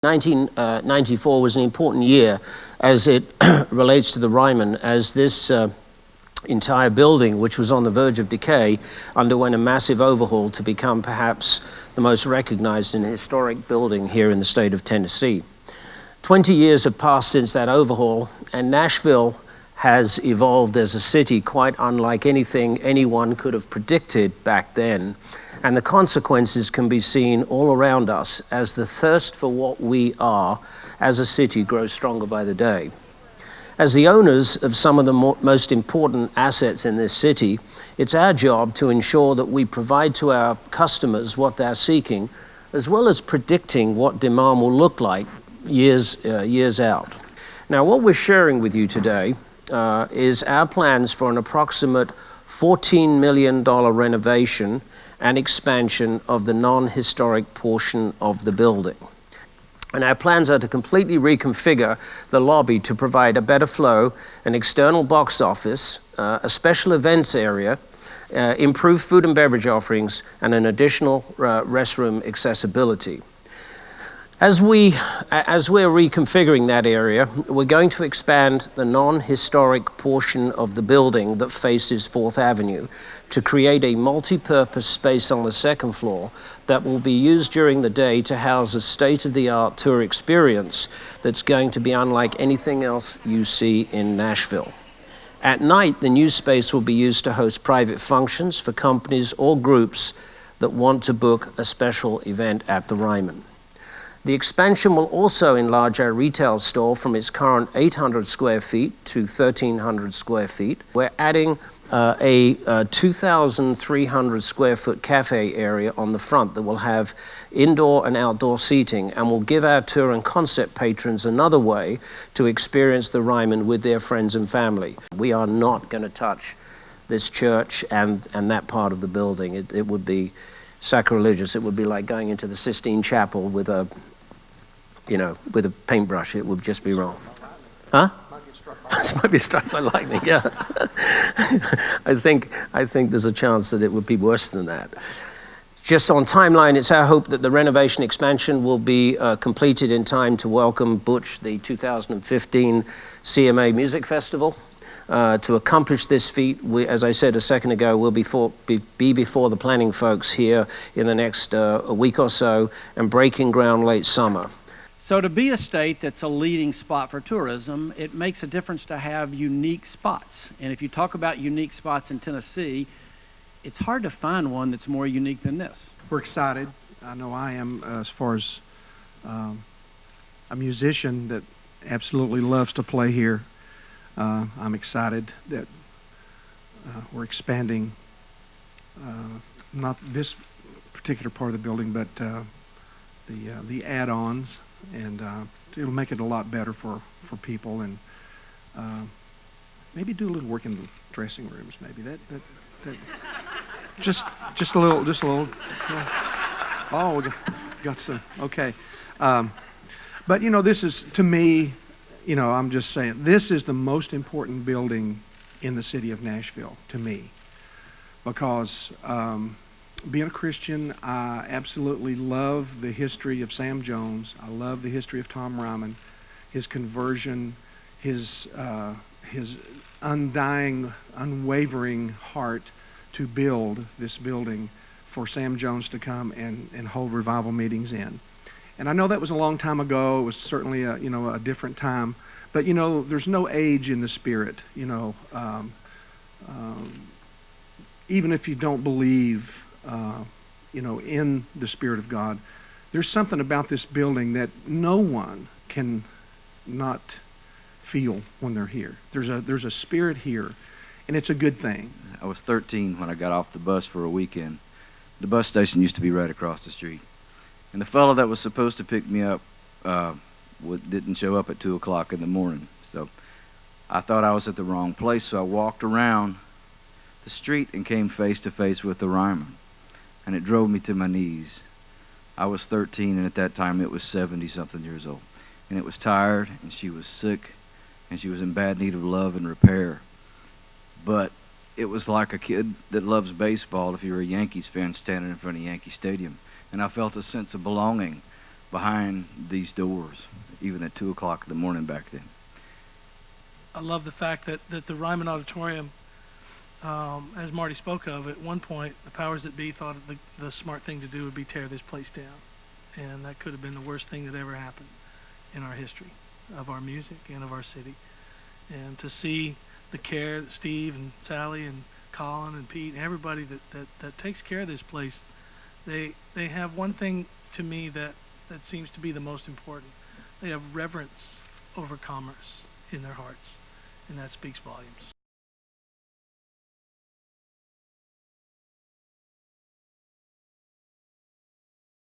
1994 was an important year as it relates to the Ryman, as this entire building, which was on the verge of decay, underwent a massive overhaul to become perhaps the most recognized and historic building here in the state of Tennessee. 20 years have passed since that overhaul, and Nashville has evolved as a city quite unlike anything anyone could have predicted back then. And the consequences can be seen all around us as the thirst for what we are as a city grows stronger by the day. As the owners of some of the most important assets in this city, it's our job to ensure that we provide to our customers what they're seeking, as well as predicting what demand will look like years out. Now, what we're sharing with you today is our plans for an approximate $14 million renovation and expansion of the non-historic portion of the building. And our plans are to completely reconfigure the lobby to provide a better flow, an external box office, a special events area, improved food and beverage offerings, and an additional restroom accessibility. As we're reconfiguring that area, we're going to expand the non-historic portion of the building that faces 4th Avenue to create a multi-purpose space on the 2nd floor that will be used during the day to house a state-of-the-art tour experience that's going to be unlike anything else you see in Nashville. At night, the new space will be used to host private functions for companies or groups that want to book a special event at the Ryman. The expansion will also enlarge our retail store from its current 800 square feet to 1,300 square feet. We're adding a 2,300 square foot cafe area on the front that will have indoor and outdoor seating and will give our tour and concept patrons another way to experience the Ryman with their friends and family. We are not going to touch this church and that part of the building. It would be sacrilegious. It would be like going into the Sistine Chapel with a paintbrush. It would just be wrong. Huh? This might be struck by lightning, yeah. I think there's a chance that it would be worse than that. Just on timeline, it's our hope that the renovation expansion will be completed in time to welcome Butch, the 2015 CMA Music Festival. To accomplish this feat, as I said a second ago, we'll be before the planning folks here in the next a week or so and breaking ground late summer. So to be a state that's a leading spot for tourism, it makes a difference to have unique spots. And if you talk about unique spots in Tennessee, it's hard to find one that's more unique than this. We're excited. I know I am, as far as a musician that absolutely loves to play here. I'm excited that we're expanding not this particular part of the building, but the add-ons, and it'll make it a lot better for people, and maybe do a little work in the dressing rooms. Maybe that just a little. Oh, we got some. Okay, but this is, to me. I'm just saying, this is the most important building in the city of Nashville to me, because being a Christian, I absolutely love the history of Sam Jones. I love the history of Tom Ryman, his conversion, his undying, unwavering heart to build this building for Sam Jones to come and hold revival meetings in. And I know that was a long time ago. It was certainly a different time. But there's no age in the Spirit. Even if you don't believe, in the Spirit of God, there's something about this building that no one can not feel when they're here. There's a spirit here, and it's a good thing. I was 13 when I got off the bus for a weekend. The bus station used to be right across the street. And the fellow that was supposed to pick me up didn't show up at 2 o'clock in the morning. So I thought I was at the wrong place, so I walked around the street and came face to face with the Ryman. And it drove me to my knees. I was 13, and at that time it was 70-something years old. And it was tired, and she was sick, and she was in bad need of love and repair. But it was like a kid that loves baseball, if you're a Yankees fan, standing in front of Yankee Stadium. And I felt a sense of belonging behind these doors, even at 2 o'clock in the morning back then. I love the fact that the Ryman Auditorium, as Marty spoke of, at one point, the powers that be thought the smart thing to do would be tear this place down. And that could have been the worst thing that ever happened in our history of our music and of our city. And to see the care that Steve and Sally and Colin and Pete and everybody that takes care of this place, they have one thing to me that seems to be the most important. They have reverence over commerce in their hearts, and that speaks volumes.